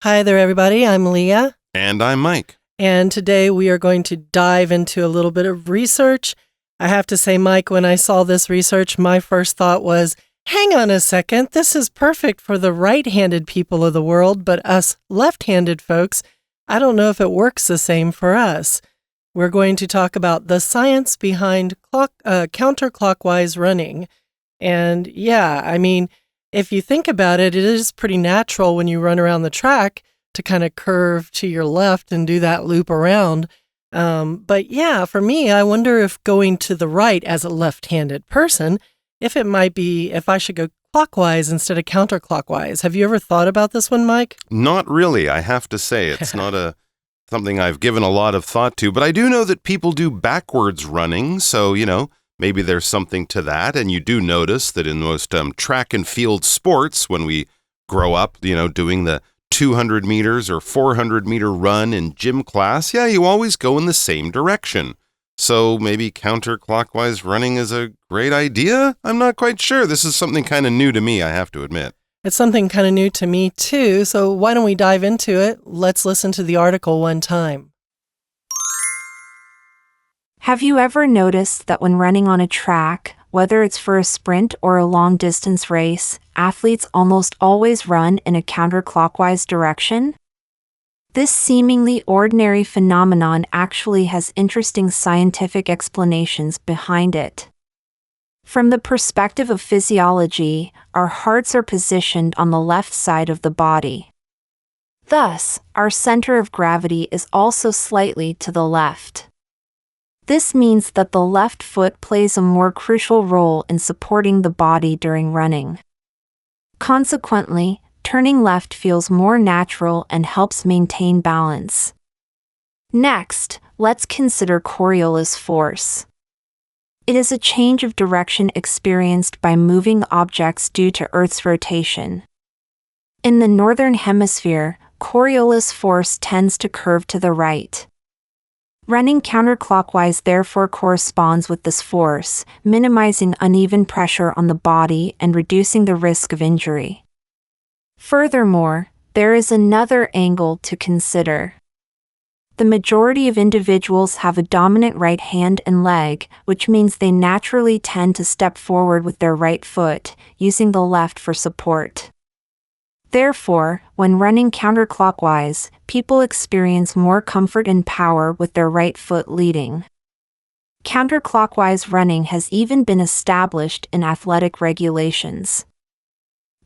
Hi there, everybody. I'm Leah. And I'm Mike. And today we are going to dive into a little bit of research. I have to say, Mike, when I saw this research, my first thought was, hang on a second, this is perfect for the right-handed people of the world, but us left-handed folks, I don't know if it works the same for us. We're going to talk about the science behind counterclockwise running. And yeah, I mean, if you think about it, it is pretty natural when you run around the track to kind of curve to your left and do that loop around. But yeah, for me, I wonder if going to the right as a left-handed person, if I should go clockwise instead of counterclockwise. Have you ever thought about this one, Mike? Not really, I have to say. It's not something I've given a lot of thought to, but I do know that people do backwards running, so, maybe there's something to that. And you do notice that in most track and field sports, when we grow up, doing the 200 meters or 400 meter run in gym class, you always go in the same direction. So maybe counterclockwise running is a great idea? I'm not quite sure. This is something kind of new to me, I have to admit. It's something kind of new to me too, so why don't we dive into it? Let's listen to the article one time. Have you ever noticed that when running on a track, whether it's for a sprint or a long-distance race, athletes almost always run in a counterclockwise direction? This seemingly ordinary phenomenon actually has interesting scientific explanations behind it. From the perspective of physiology, our hearts are positioned on the left side of the body. Thus, our center of gravity is also slightly to the left. This means that the left foot plays a more crucial role in supporting the body during running. Consequently, turning left feels more natural and helps maintain balance. Next, let's consider Coriolis force. It is a change of direction experienced by moving objects due to Earth's rotation. In the northern hemisphere, Coriolis force tends to curve to the right. Running counterclockwise therefore corresponds with this force, minimizing uneven pressure on the body and reducing the risk of injury. Furthermore, there is another angle to consider. The majority of individuals have a dominant right hand and leg, which means they naturally tend to step forward with their right foot, using the left for support. Therefore, when running counterclockwise, people experience more comfort and power with their right foot leading. Counterclockwise running has even been established in athletic regulations.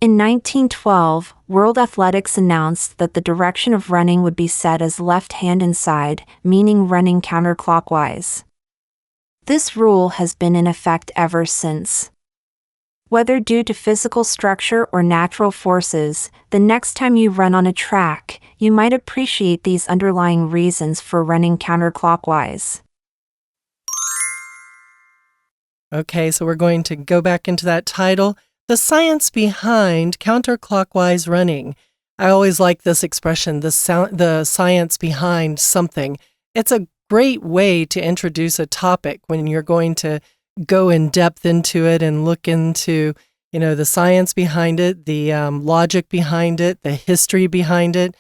In 1912, World Athletics announced that the direction of running would be set as left-hand inside, meaning running counterclockwise. This rule has been in effect ever since. Whether due to physical structure or natural forces, the next time you run on a track, you might appreciate these underlying reasons for running counterclockwise. Okay, so we're going to go back into that title, The Science Behind Counterclockwise Running. I always like this expression, the science behind something. It's a great way to introduce a topic when you're going to go in depth into it and look into, the science behind it, the logic behind it, the history behind it,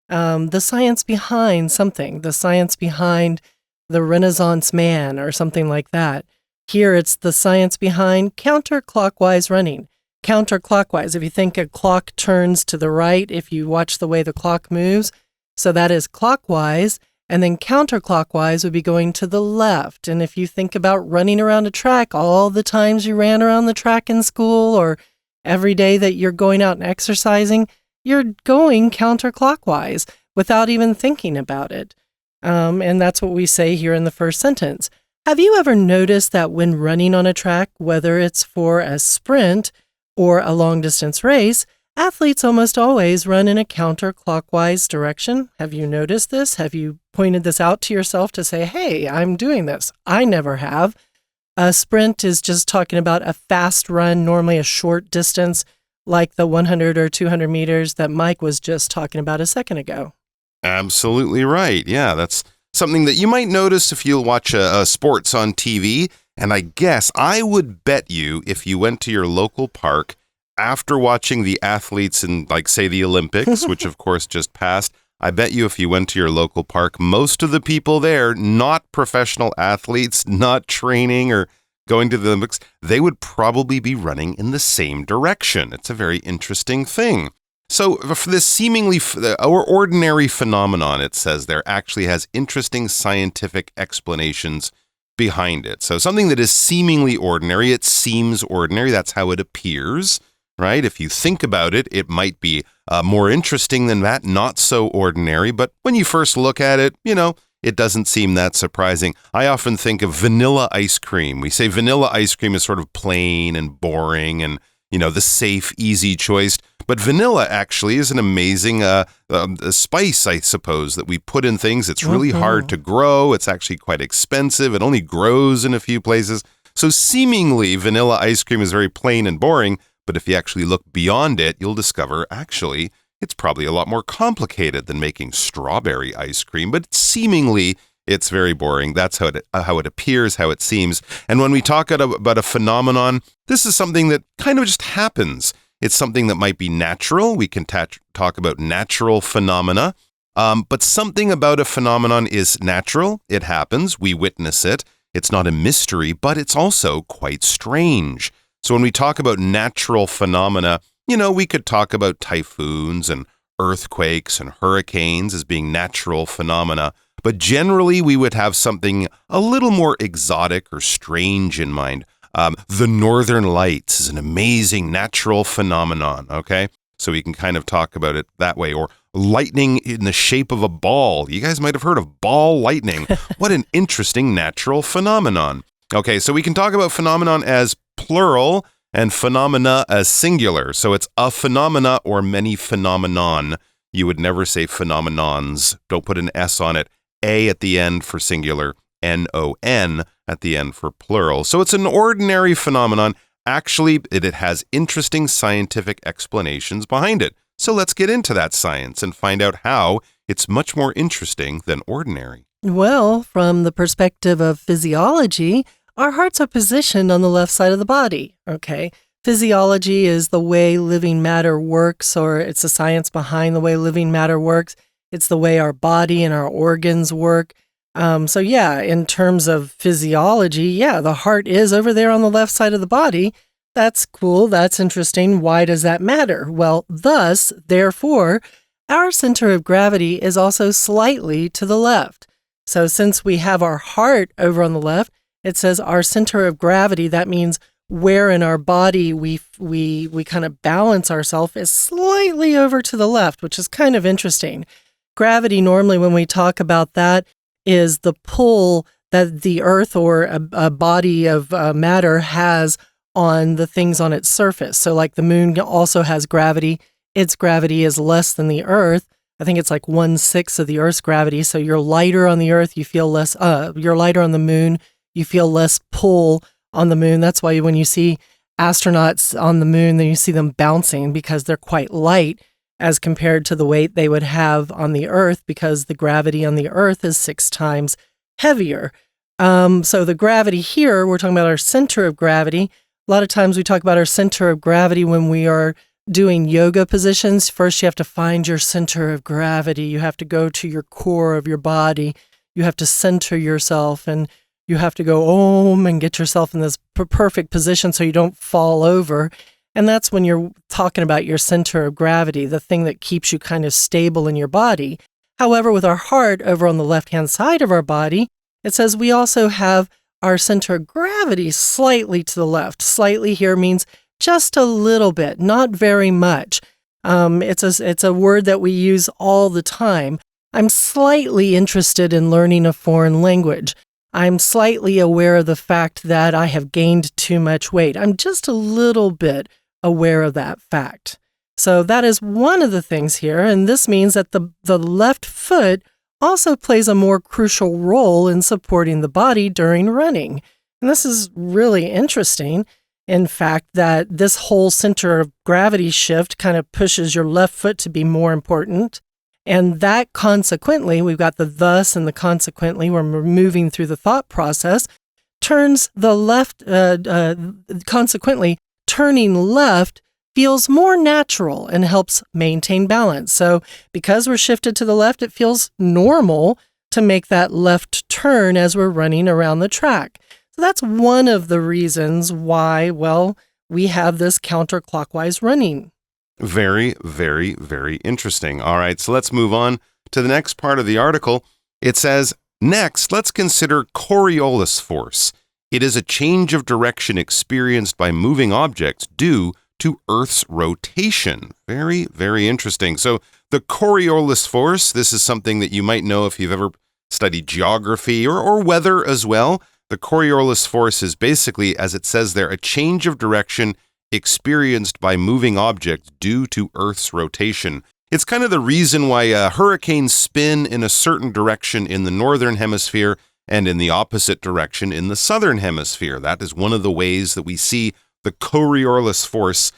the science behind something, the science behind the Renaissance man or something like that. Here it's the science behind counterclockwise running. Counterclockwise, if you think a clock turns to the right, if you watch the way the clock moves, so that is clockwise. And then counterclockwise would be going to the left. And if you think about running around a track, all the times you ran around the track in school or every day that you're going out and exercising, you're going counterclockwise without even thinking about it. And that's what we say here in the first sentence. Have you ever noticed that when running on a track, whether it's for a sprint or a long-distance race, athletes almost always run in a counterclockwise direction? Have you noticed this? Have you pointed this out to yourself to say, hey, I'm doing this? I never have. A sprint is just talking about a fast run, normally a short distance, like the 100 or 200 meters that Mike was just talking about a second ago. Absolutely right. Yeah, that's something that you might notice if you watch sports on TV. And I guess I would bet you if you went to your local park after watching the athletes in, like, say, the Olympics, which of course just passed, I bet you if you went to your local park, most of the people there, not professional athletes, not training or going to the Olympics, they would probably be running in the same direction. It's a very interesting thing. So for this seemingly or ordinary phenomenon, it says there actually has interesting scientific explanations behind it. So something that is seemingly ordinary, it seems ordinary. That's how it appears, right? If you think about it, it might be more interesting than that, not so ordinary. But when you first look at it, it doesn't seem that surprising. I often think of vanilla ice cream. We say vanilla ice cream is sort of plain and boring and, the safe, easy choice. But vanilla actually is an amazing spice, I suppose, that we put in things. It's really hard to grow. It's actually quite expensive. It only grows in a few places. So seemingly, vanilla ice cream is very plain and boring. But if you actually look beyond it, you'll discover actually it's probably a lot more complicated than making strawberry ice cream. But seemingly, it's very boring. That's how it appears, how it seems. And when we talk about a phenomenon, this is something that kind of just happens. It's something that might be natural. We can talk about natural phenomena. But something about a phenomenon is natural. It happens. We witness it. It's not a mystery, but it's also quite strange. So when we talk about natural phenomena, we could talk about typhoons and earthquakes and hurricanes as being natural phenomena. But generally, we would have something a little more exotic or strange in mind. The Northern Lights is an amazing natural phenomenon, okay? So we can kind of talk about it that way. Or lightning in the shape of a ball. You guys might have heard of ball lightning. What an interesting natural phenomenon. Okay, so we can talk about phenomenon as plural and phenomena as singular. So it's a phenomena or many phenomenon. You would never say phenomenons. Don't put an S on it. A at the end for singular, N-O-N at the end for plural. So it's an ordinary phenomenon. Actually, it has interesting scientific explanations behind it. So let's get into that science and find out how it's much more interesting than ordinary. Well, from the perspective of physiology, our hearts are positioned on the left side of the body, okay? Physiology is the way living matter works, or it's the science behind the way living matter works. It's the way our body and our organs work. So in terms of physiology, the heart is over there on the left side of the body. That's cool. That's interesting. Why does that matter? Well, therefore, our center of gravity is also slightly to the left. So since we have our heart over on the left, it says our center of gravity, that means where in our body we kind of balance ourselves, is slightly over to the left, which is kind of interesting. Gravity, normally when we talk about that, is the pull that the earth or a body of matter has on the things on its surface. So like the moon also has gravity. Its gravity is less than the earth. I think it's like 1/6 of the earth's gravity. So you're lighter on the earth, you feel less, you're lighter on the moon, you feel less pull on the moon. That's why when you see astronauts on the moon, then you see them bouncing because they're quite light as compared to the weight they would have on the earth, because the gravity on the earth is 6 times heavier. So the gravity here, we're talking about our center of gravity. A lot of times we talk about our center of gravity when we are doing yoga positions. First, you have to find your center of gravity. You have to go to your core of your body. You have to center yourself, and you have to go om and get yourself in this perfect position so you don't fall over. And that's when you're talking about your center of gravity, the thing that keeps you kind of stable in your body. However, with our heart over on the left-hand side of our body, it says we also have our center of gravity slightly to the left. Slightly here means just a little bit, not very much. It's a word that we use all the time. I'm slightly interested in learning a foreign language. I'm slightly aware of the fact that I have gained too much weight. I'm just a little bit aware of that fact. So that is one of the things here, and this means that the left foot also plays a more crucial role in supporting the body during running. And this is really interesting, in fact, that this whole center of gravity shift kind of pushes your left foot to be more important. And that consequently, we've got the thus and the consequently, when we're moving through the thought process, turns the left, consequently, turning left feels more natural and helps maintain balance. So because we're shifted to the left, it feels normal to make that left turn as we're running around the track. So that's one of the reasons why, well, we have this counterclockwise running. Very, very, very interesting. All right, so let's move on to the next part of the article. It says, next, let's consider Coriolis force. It is a change of direction experienced by moving objects due to Earth's rotation. Very, very interesting. So the Coriolis force, this is something that you might know if you've ever studied geography or weather as well. The Coriolis force is basically, as it says there, a change of direction experienced by moving objects due to Earth's rotation. It's kind of the reason why hurricanes spin in a certain direction in the northern hemisphere and in the opposite direction in the southern hemisphere. That is one of the ways that we see the Coriolis force,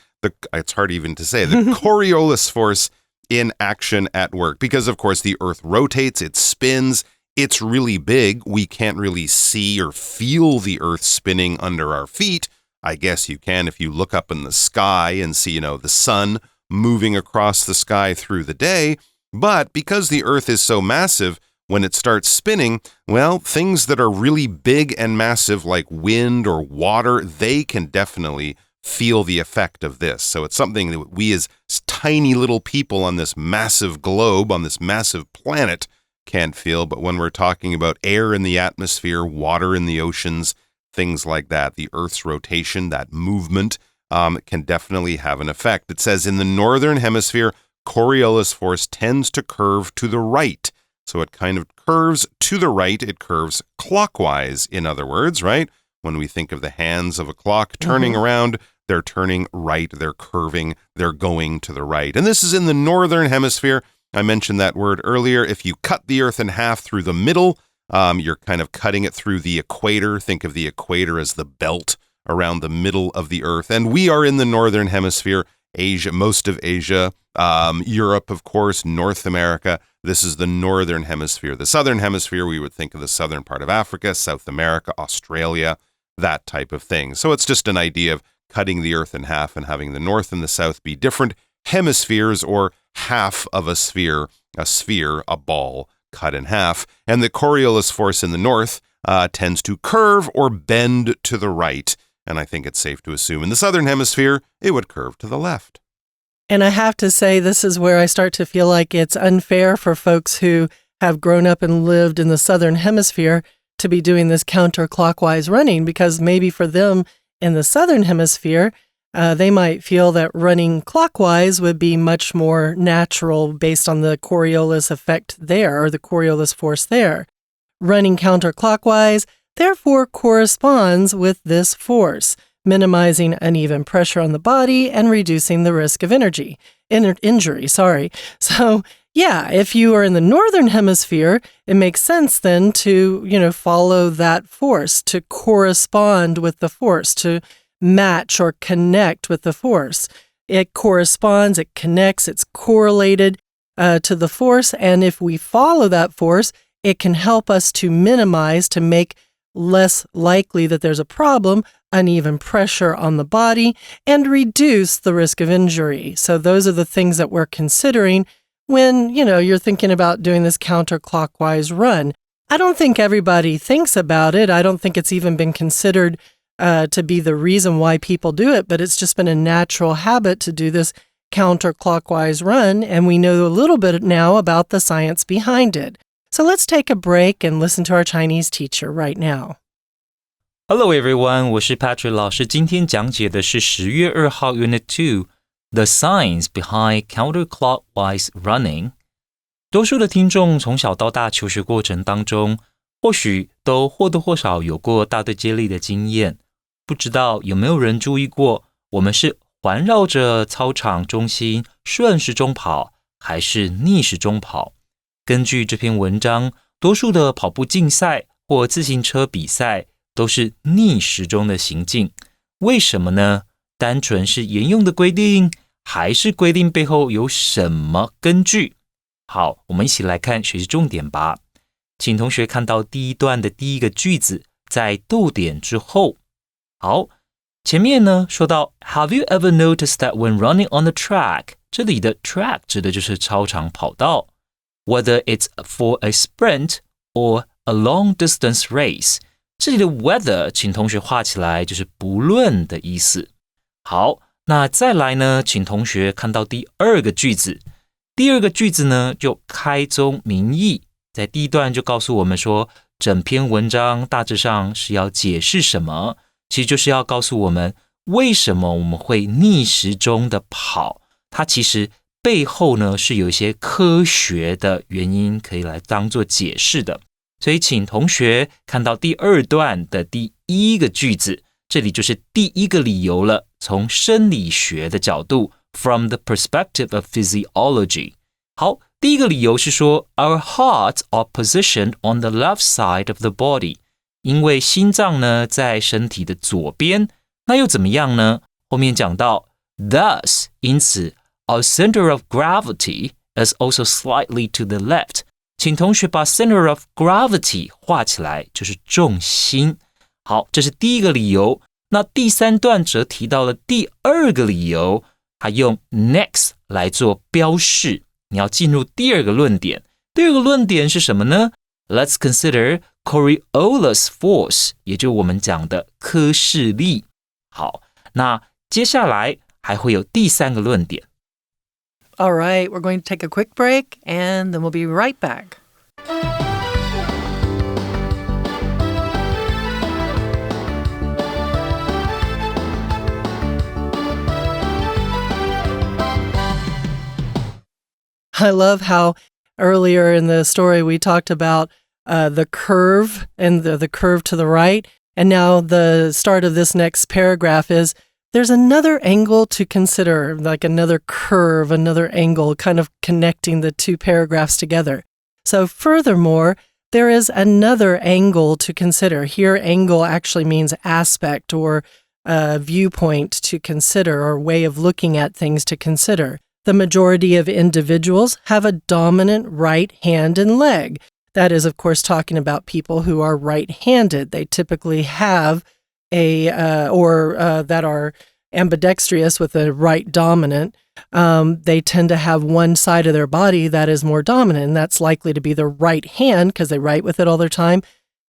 it's hard even to say, the Coriolis force in action at work. Because, of course, the Earth rotates, it spins, it's really big. We can't really see or feel the Earth spinning under our feet. I guess you can if you look up in the sky and see, the sun moving across the sky through the day. But because the Earth is so massive, when it starts spinning, well, things that are really big and massive like wind or water, they can definitely feel the effect of this. So it's something that we as tiny little people on this massive globe, on this massive planet, can't feel. But when we're talking about air in the atmosphere, water in the oceans, things like that, the Earth's rotation, that movement, can definitely have an effect. It says in the northern hemisphere, Coriolis force tends to curve to the right. So it kind of curves to the right. It curves clockwise, in other words, right? When we think of the hands of a clock turning around, they're turning right, they're curving, they're going to the right. And this is in the northern hemisphere. I mentioned that word earlier. If you cut the Earth in half through the middle, you're kind of cutting it through the equator. Think of the equator as the belt around the middle of the Earth. And we are in the northern hemisphere, Asia, most of Asia, Europe, of course, North America. This is the northern hemisphere. The southern hemisphere, we would think of the southern part of Africa, South America, Australia, that type of thing. So it's just an idea of cutting the Earth in half and having the north and the south be different hemispheres or half of a sphere, a ball cut in half. And the Coriolis force in the north tends to curve or bend to the right. And I think it's safe to assume in the southern hemisphere, it would curve to the left. And I have to say, this is where I start to feel like it's unfair for folks who have grown up and lived in the southern hemisphere to be doing this counterclockwise running, because maybe for them in the southern hemisphere, they might feel that running clockwise would be much more natural based on the Coriolis effect there, or the Coriolis force there. Running counterclockwise, therefore, corresponds with this force, minimizing uneven pressure on the body and reducing the risk of injury. So, yeah, if you are in the northern hemisphere, it makes sense then to, follow that force, to correspond with the force, to match or connect with the force. It corresponds, it connects, it's correlated to the force. And if we follow that force, it can help us to minimize, to make less likely that there's a problem, uneven pressure on the body, and reduce the risk of injury. So those are the things that we're considering when, you're thinking about doing this counterclockwise run. I don't think everybody thinks about it. I don't think it's even been considered to be the reason why people do it, but it's just been a natural habit to do this counterclockwise run, and we know a little bit now about the science behind it. So let's take a break and listen to our Chinese teacher right now. Hello everyone, 我是 Patrick 老师，今天讲解的是10月2号 Unit 2，The Science Behind Counterclockwise Running。多数的听众从小到大求学过程当中，或许都或多或少有过大队接力的经验。不知道有没有人注意过，我们是环绕着操场中心顺时钟跑，还是逆时钟跑？根据这篇文章，多数的跑步竞赛或自行车比赛都是逆时钟的行进。为什么呢？单纯是沿用的规定，还是规定背后有什么根据？好，我们一起来看学习重点吧。请同学看到第一段的第一个句子，在逗点之后。好，前面呢说到 Have you ever noticed that when running on the track 这里的 track 指的就是操场跑道 Whether it's for a sprint or a long distance race 这里的 whether 请同学画起来就是不论的意思。好，那再来呢请同学看到第二个句子。第二个句子呢就开宗明义，在第一段就告诉我们说整篇文章大致上是要解释什么，其实就是要告诉我们为什么我们会逆时钟的跑，它其实背后呢是有一些科学的原因可以来当做解释的。所以请同学看到第二段的第一个句子，这里就是第一个理由了，从生理学的角度 from the perspective of physiology。 好，第一个理由是说 Our hearts are positioned on the left side of the body， 因为心脏呢在身体的左边，那又怎么样呢？后面讲到 Thus， 因此 Our center of gravity is also slightly to the left，请同学把 center of gravity 画起来，就是重心。好，这是第一个理由。那第三段则提到了第二个理由，它用 next 来做标示。你要进入第二个论点。第二个论点是什么呢？ Let's consider Coriolis force， 也就是我们讲的科氏力。好，那接下来还会有第三个论点。All right, we're going to take a quick break, and then we'll be right back. I love how earlier in the story we talked about the curve and the curve to the right, and now the start of this next paragraph is there's another angle to consider, like another curve, another angle, kind of connecting the two paragraphs together. So furthermore, there is another angle to consider. Here, angle actually means aspect or viewpoint to consider or way of looking at things to consider. The majority of individuals have a dominant right hand and leg. That is, of course, talking about people who are right-handed. They typically have that are ambidextrous with a right dominant. They tend to have one side of their body that is more dominant, and that's likely to be the right hand because they write with it all their time,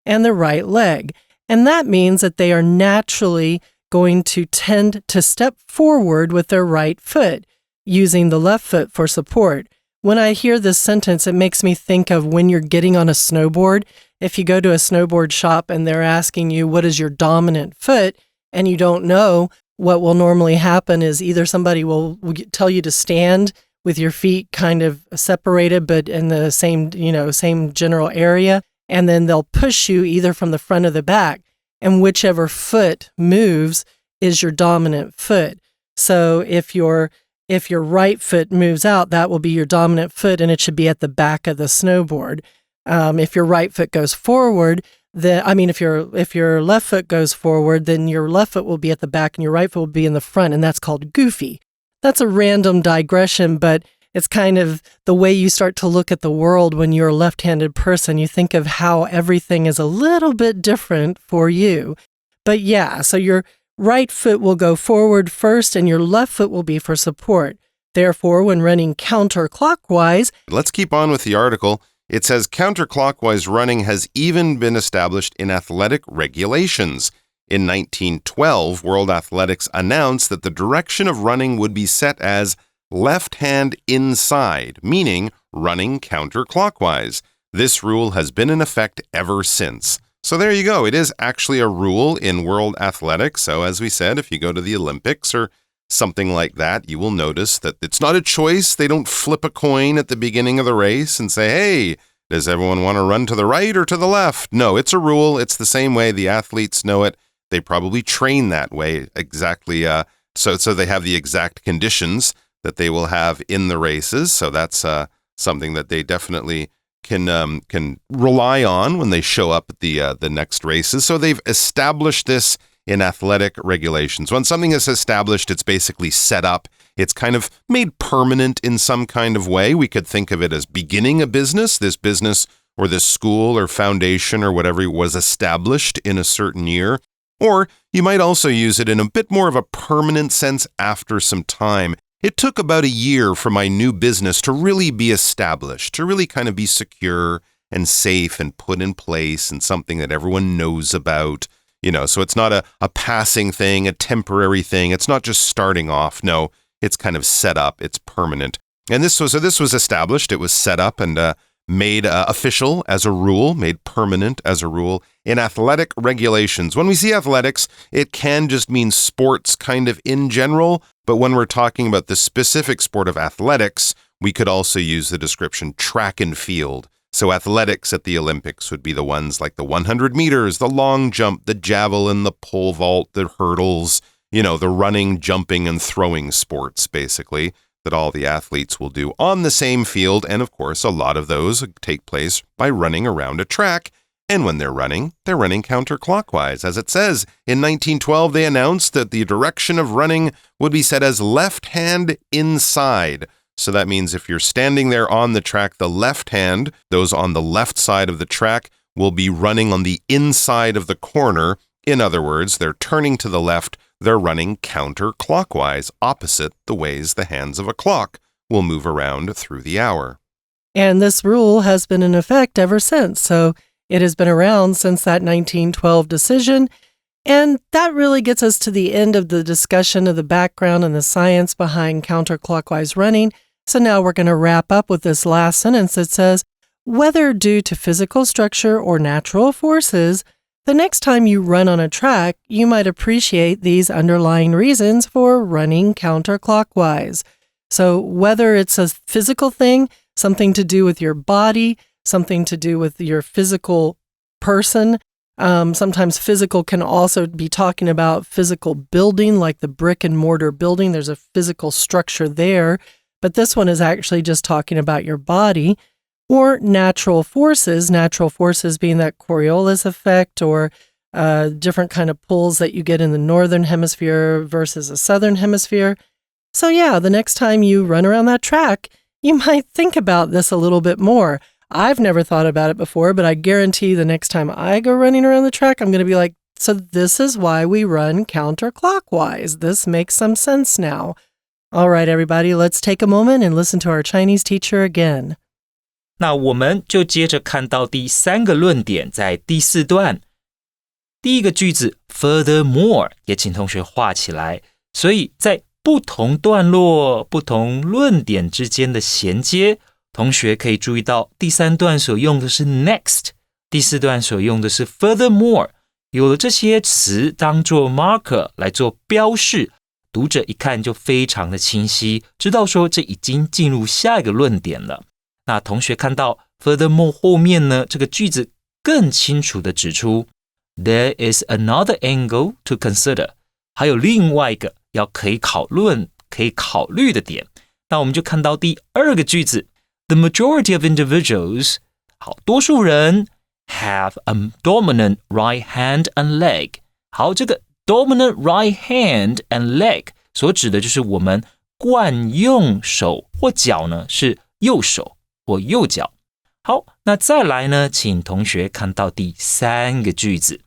and the right leg. And that means that they are naturally going to tend to step forward with their right foot, using the left foot for support. When I hear this sentence, it makes me think of when you're getting on a snowboard. If you go to a snowboard shop and they're asking you, what is your dominant foot? And you don't know, what will normally happen is either somebody will tell you to stand with your feet kind of separated, but in the same general area. And then they'll push you either from the front or the back. And whichever foot moves is your dominant foot. So if your right foot moves out, that will be your dominant foot, and it should be at the back of the snowboard. If your right foot goes forward, if your left foot goes forward, then your left foot will be at the back and your right foot will be in the front, and that's called goofy. That's a random digression, but it's kind of the way you start to look at the world when you're a left-handed person. You think of how everything is a little bit different for you. But yeah, so your right foot will go forward first and your left foot will be for support. Therefore, when running counterclockwise... Let's keep on with the article. It says counterclockwise running has even been established in athletic regulations. In 1912, World Athletics announced that the direction of running would be set as left hand inside, meaning running counterclockwise. This rule has been in effect ever since. So there you go. It is actually a rule in world athletics. So as we said, if you go to the Olympics or something like that, you will notice that it's not a choice. They don't flip a coin at the beginning of the race and say, hey, does everyone want to run to the right or to the left? No, it's a rule. It's the same way. The athletes know it. They probably train that way exactly. So they have the exact conditions that they will have in the races. So that's something that they definitely can rely on when they show up at the next races. So they've established this in athletic regulations. When something is established, it's basically set up. It's kind of made permanent in some kind of way. We could think of it as beginning a business. This business or this school or foundation or whatever was established in a certain year. Or you might also use it in a bit more of a permanent sense after some time. It took about a year for my new business to really be established, to really kind of be secure and safe and put in place and something that everyone knows about. So it's not a passing thing, a temporary thing. It's not just starting off. No, it's kind of set up. It's permanent. And this was established. It was set up and made official as a rule, made permanent as a rule in athletic regulations. When we see athletics, it can just mean sports kind of in general, but when we're talking about the specific sport of athletics, we could also use the description track and field. So athletics at the Olympics would be the ones like the 100 meters, the long jump, the javelin, the pole vault, the hurdles, the running, jumping, and throwing sports, basically, that all the athletes will do on the same field. And of course, a lot of those take place by running around a track. And when they're running counterclockwise. As it says, in 1912, they announced that the direction of running would be set as left hand inside. So that means if you're standing there on the track, the left hand, those on the left side of the track, will be running on the inside of the corner. In other words, they're turning to the left. They're running counterclockwise, opposite the ways the hands of a clock will move around through the hour. And this rule has been in effect ever since. So it has been around since that 1912 decision. And that really gets us to the end of the discussion of the background and the science behind counterclockwise running. So now we're going to wrap up with this last sentence that says, whether due to physical structure or natural forces, the next time you run on a track, you might appreciate these underlying reasons for running counterclockwise. So whether it's a physical thing, something to do with your body, something to do with your physical person, sometimes physical can also be talking about physical building, like the brick and mortar building. There's a physical structure there, but this one is actually just talking about your body. Or natural forces being that Coriolis effect or different kind of pulls that you get in the northern hemisphere versus the southern hemisphere. So yeah, the next time you run around that track, you might think about this a little bit more. I've never thought about it before, but I guarantee the next time I go running around the track, I'm going to be like, so this is why we run counterclockwise. This makes some sense now. All right, everybody, let's take a moment and listen to our Chinese teacher again. 那我们就接着看到第三个论点，在第四段。第一个句子 furthermore 也请同学画起来，所以在不同段落、不同论点之间的衔接，同学可以注意到第三段所用的是 next， 第四段所用的是 furthermore。有了这些词当作 marker 来做标示，读者一看就非常的清晰，知道说这已经进入下一个论点了。那同学看到 furthermore 后面呢，这个句子更清楚地指出 There is another angle to consider， 还有另外一个可以讨论、可以考虑的点。那我们就看到第二个句子 The majority of individuals， 好，多数人 have a dominant right hand and leg。 好，这个 dominant right hand and leg 所指的就是我们惯用手或脚呢是右手或右脚。好，那再来呢，请同学看到第三个句子。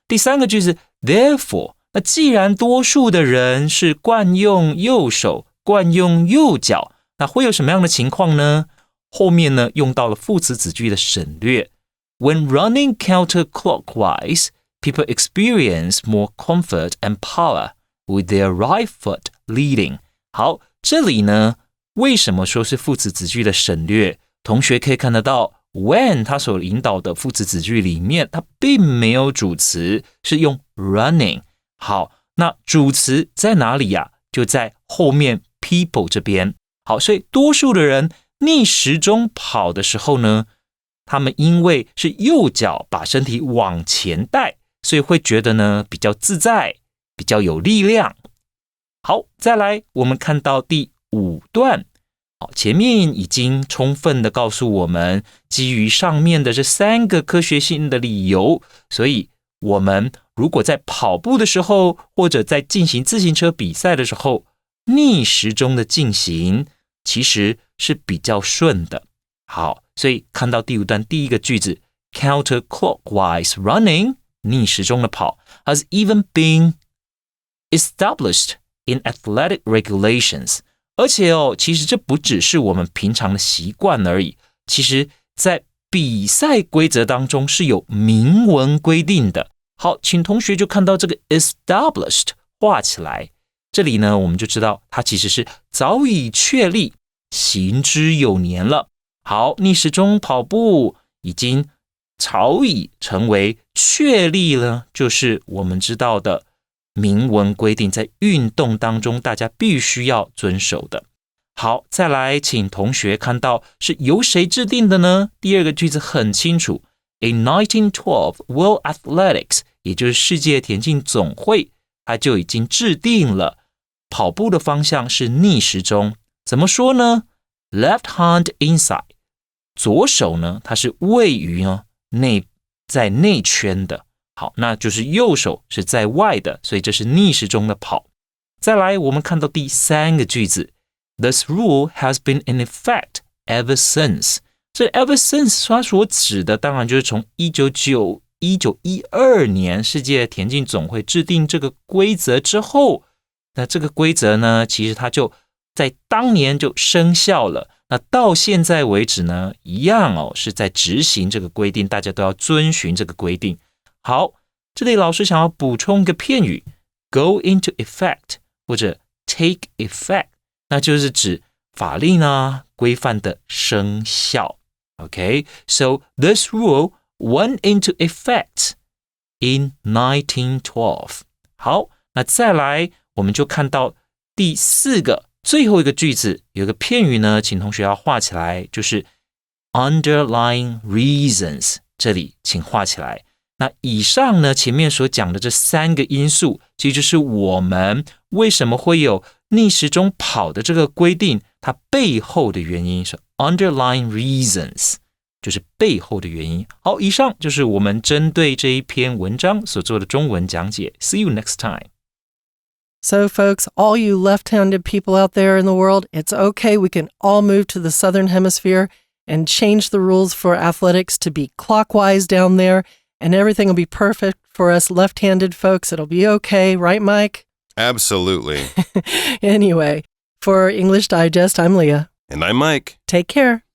第三个句子 Therefore， 那既然多数的人是惯用右手、惯用右脚，那会有什么样的情况呢？后面呢用到了副词子句的省略。When running counterclockwise, people experience more comfort and power with their right foot leading。 好，这里呢为什么说是副词子句的省略？同学可以看得到 when 它所引导的副词子句里面，它并没有主词，是用 running。 好，那主词在哪里呀？就在后面 people 这边。好，所以多数的人逆时钟跑的时候呢，他们因为是右脚把身体往前带，所以会觉得呢比较自在，比较有力量。好，再来我们看到第五段。好，前面已经充分的告诉我们，基于上面的这三个科学性的理由，所以我们如果在跑步的时候，或者在进行自行车比赛的时候，逆时钟的进行其实是比较顺的。好，所以看到第五段第一个句子 counterclockwise running 逆时钟的跑 has even been established in athletic regulations. 而且其实这不只是我们平常的习惯而已，其实在比赛规则当中是有明文规定的。好，请同学就看到这个 established 画起来，这里呢我们就知道它其实是早已确立，行之有年了。好，逆时钟跑步已经早已成为确立了，就是我们知道的明文规定，在运动当中大家必须要遵守的。好，再来请同学看到是由谁制定的呢？第二个句子很清楚 ，In 1912 World Athletics， 也就是世界田径总会，它就已经制定了跑步的方向是逆时钟。怎么说呢？ Left hand inside， 左手呢它是位于在内圈的。好，那就是右手是在外的，所以这是逆时钟的跑。再来，我们看到第三个句子 ，This rule has been in effect ever since。这 ever since 它所指的，当然就是从1912年世界田径总会制定这个规则之后，那这个规则呢，其实它就在当年就生效了。那到现在为止呢，一样是在执行这个规定，大家都要遵循这个规定。好，这里老师想要补充一个片语 go into effect 或者 take effect， 那就是指法令呢规范的生效。Okay, so this rule went into effect in 1912. 好，那再来我们就看到第四个最后一个句子，有个片语呢，请同学要画起来，就是 underlying reasons， 这里请画起来。那以上呢，前面所讲的这三个因素，其实就是我们为什么会有逆时钟跑的这个规定，它背后的原因是 underlying reasons， 就是背后的原因。好，以上就是我们针对这一篇文章所做的中文讲解。See you next time. So, folks, all you left-handed people out there in the world, it's okay. We can all move to the Southern Hemisphere and change the rules for athletics to be clockwise down there. And everything will be perfect for us left-handed folks. It'll be okay, right, Mike? Absolutely. Anyway, for English Digest, I'm Leah. And I'm Mike. Take care.